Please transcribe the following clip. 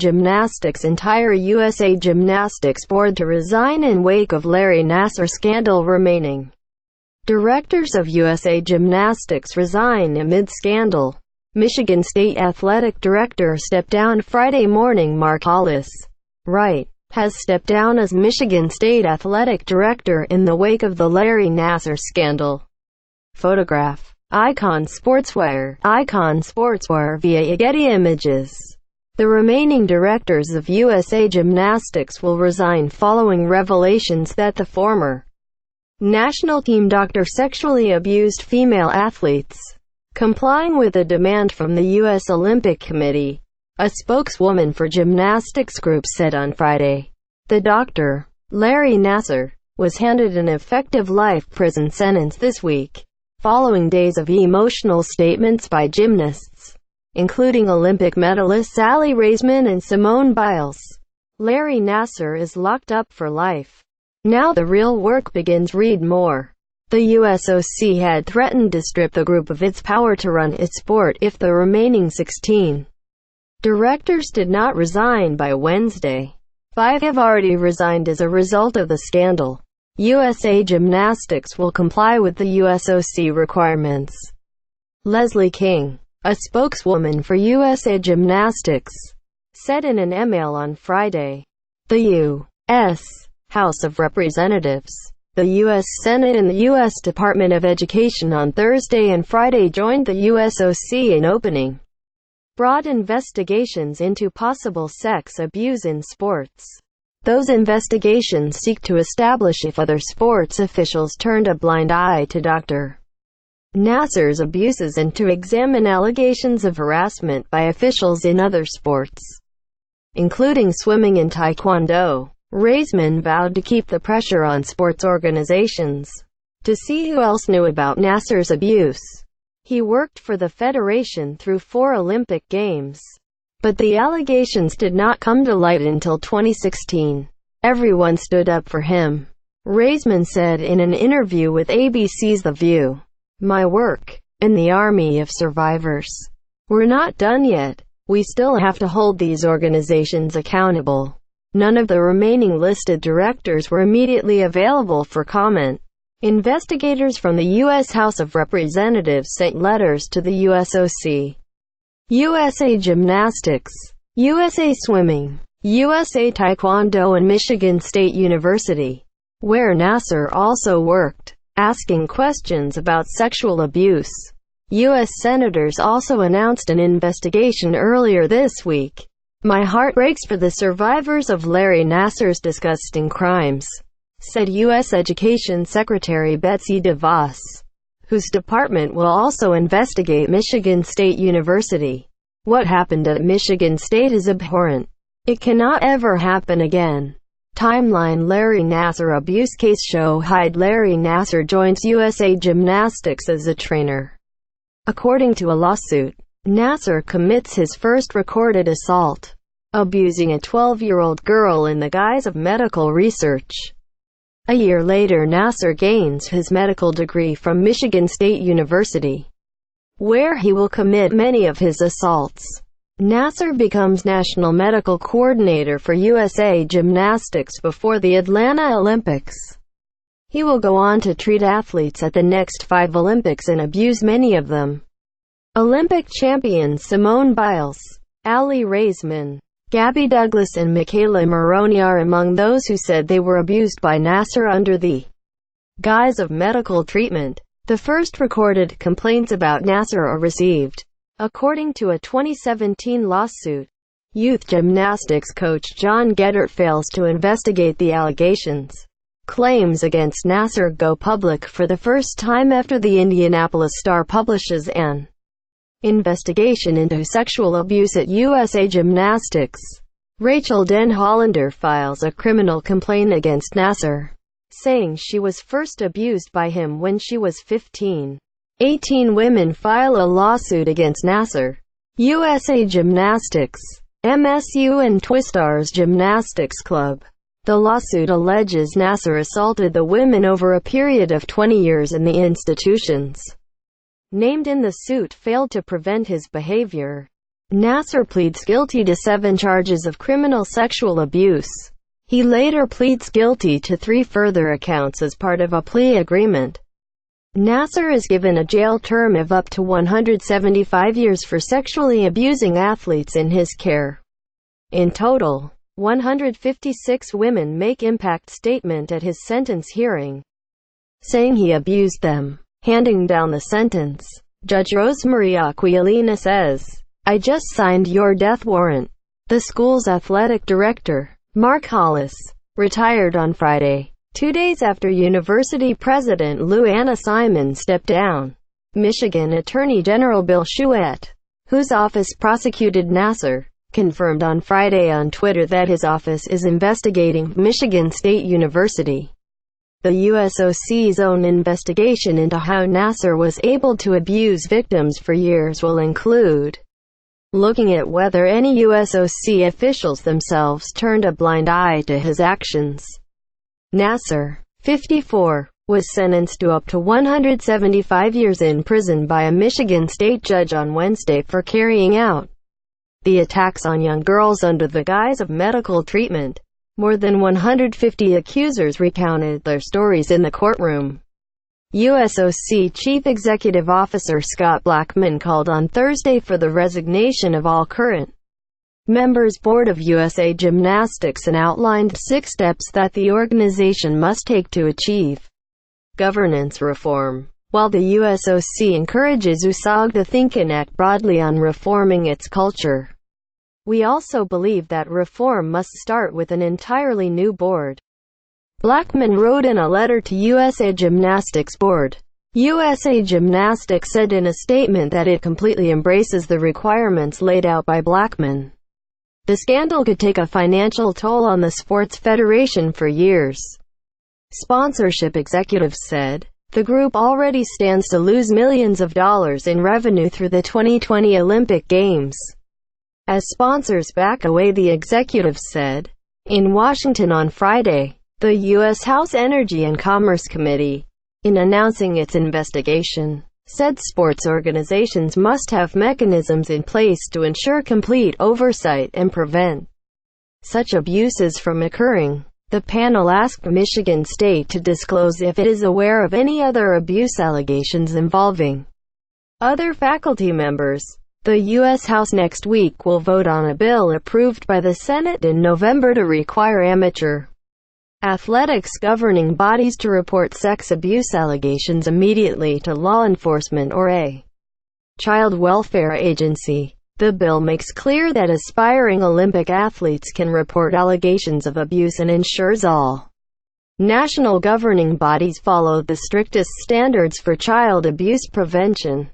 Gymnastics entire USA Gymnastics board to resign in wake of Larry Nassar scandal. Remaining directors of USA Gymnastics resign amid scandal. Michigan State Athletic Director stepped down Friday morning. Mark Hollis, right, has stepped down as Michigan State Athletic Director in the wake of the Larry Nassar scandal. Photograph. Icon Sportswear via Getty Images. The remaining directors of USA Gymnastics will resign following revelations that the former national team doctor sexually abused female athletes. Complying with a demand from the U.S. Olympic Committee, a spokeswoman for gymnastics group said on Friday. The doctor, Larry Nassar, was handed an effective life prison sentence this week, following days of emotional statements by gymnasts, including Olympic medalists Aly Raisman and Simone Biles. Larry Nassar is locked up for life. Now the real work begins. Read more. The USOC had threatened to strip the group of its power to run its sport if the remaining 16 directors did not resign by Wednesday. 5 have already resigned as a result of the scandal. USA Gymnastics will comply with the USOC requirements. Leslie King, a spokeswoman for USA Gymnastics, said in an email on Friday. The U.S. House of Representatives, the U.S. Senate and the U.S. Department of Education on Thursday and Friday joined the USOC in opening broad investigations into possible sex abuse in sports. Those investigations seek to establish if other sports officials turned a blind eye to Dr. Nassar's abuses and to examine allegations of harassment by officials in other sports, including swimming and taekwondo. Raisman vowed to keep the pressure on sports organizations to see who else knew about Nassar's abuse. He worked for the federation through 4 Olympic Games, but the allegations did not come to light until 2016. Everyone stood up for him, Raisman said in an interview with ABC's The View. My work in the army of survivors. We're not done yet. We still have to hold these organizations accountable. None of the remaining listed directors were immediately available for comment. Investigators from the U.S. House of Representatives sent letters to the USOC, USA Gymnastics, USA Swimming, USA Taekwondo and Michigan State University, where Nassar also worked, asking questions about sexual abuse. U.S. senators also announced an investigation earlier this week. My heart breaks for the survivors of Larry Nassar's disgusting crimes, said U.S. Education Secretary Betsy DeVos, whose department will also investigate Michigan State University. What happened at Michigan State is abhorrent. It cannot ever happen again. Timeline. Larry Nassar abuse case show hide. Larry Nassar joins USA Gymnastics as a trainer. According to a lawsuit, Nassar commits his first recorded assault, abusing a 12-year-old girl in the guise of medical research. A year later, Nassar gains his medical degree from Michigan State University, where he will commit many of his assaults. Nassar becomes National Medical Coordinator for USA Gymnastics before the Atlanta Olympics. He will go on to treat athletes at the next 5 Olympics and abuse many of them. Olympic champions Simone Biles, Aly Raisman, Gabby Douglas and Michaela Maroney are among those who said they were abused by Nassar under the guise of medical treatment. The first recorded complaints about Nassar are received, according to a 2017 lawsuit. Youth gymnastics coach John Geddert fails to investigate the allegations. Claims against Nassar go public for the first time after the Indianapolis Star publishes an investigation into sexual abuse at USA Gymnastics. Rachel Den Hollander files a criminal complaint against Nassar, saying she was first abused by him when she was 15. 18 women file a lawsuit against Nassar. USA Gymnastics, MSU and Twistars Gymnastics Club. The lawsuit alleges Nassar assaulted the women over a period of 20 years in the institutions. named in the suit, failed to prevent his behavior. Nassar pleads guilty to 7 charges of criminal sexual abuse. He later pleads guilty to 3 further accounts as part of a plea agreement. Nassar is given a jail term of up to 175 years for sexually abusing athletes in his care. In total, 156 women make impact statement at his sentence hearing, saying he abused them. Handing down the sentence, Judge Rosemary Aquilina says, "I just signed your death warrant." The school's athletic director, Mark Hollis, retired on Friday, 2 days after University President Lou Anna Simon stepped down. Michigan Attorney General Bill Chouette, whose office prosecuted Nassar, confirmed on Friday on Twitter that his office is investigating Michigan State University. The USOC's own investigation into how Nassar was able to abuse victims for years will include looking at whether any USOC officials themselves turned a blind eye to his actions. Nassar, 54, was sentenced to up to 175 years in prison by a Michigan state judge on Wednesday for carrying out the attacks on young girls under the guise of medical treatment. More than 150 accusers recounted their stories in the courtroom. USOC Chief Executive Officer Scott Blackman called on Thursday for the resignation of all current members Board of USA Gymnastics and outlined 6 steps that the organization must take to achieve governance reform. While the USOC encourages USAG to think and act broadly on reforming its culture, we also believe that reform must start with an entirely new board. Blackman wrote in a letter to USA Gymnastics Board. USA Gymnastics said in a statement that it completely embraces the requirements laid out by Blackman. The scandal could take a financial toll on the sports federation for years. Sponsorship executives said, the group already stands to lose millions of dollars in revenue through the 2020 Olympic Games as sponsors back away, the executives said. In Washington on Friday, the U.S. House Energy and Commerce Committee, in announcing its investigation, said sports organizations must have mechanisms in place to ensure complete oversight and prevent such abuses from occurring. The panel asked Michigan State to disclose if it is aware of any other abuse allegations involving other faculty members. The U.S. House next week will vote on a bill approved by the Senate in November to require amateur athletics governing bodies to report sex abuse allegations immediately to law enforcement or a child welfare agency. The bill makes clear that aspiring Olympic athletes can report allegations of abuse and ensures all national governing bodies follow the strictest standards for child abuse prevention.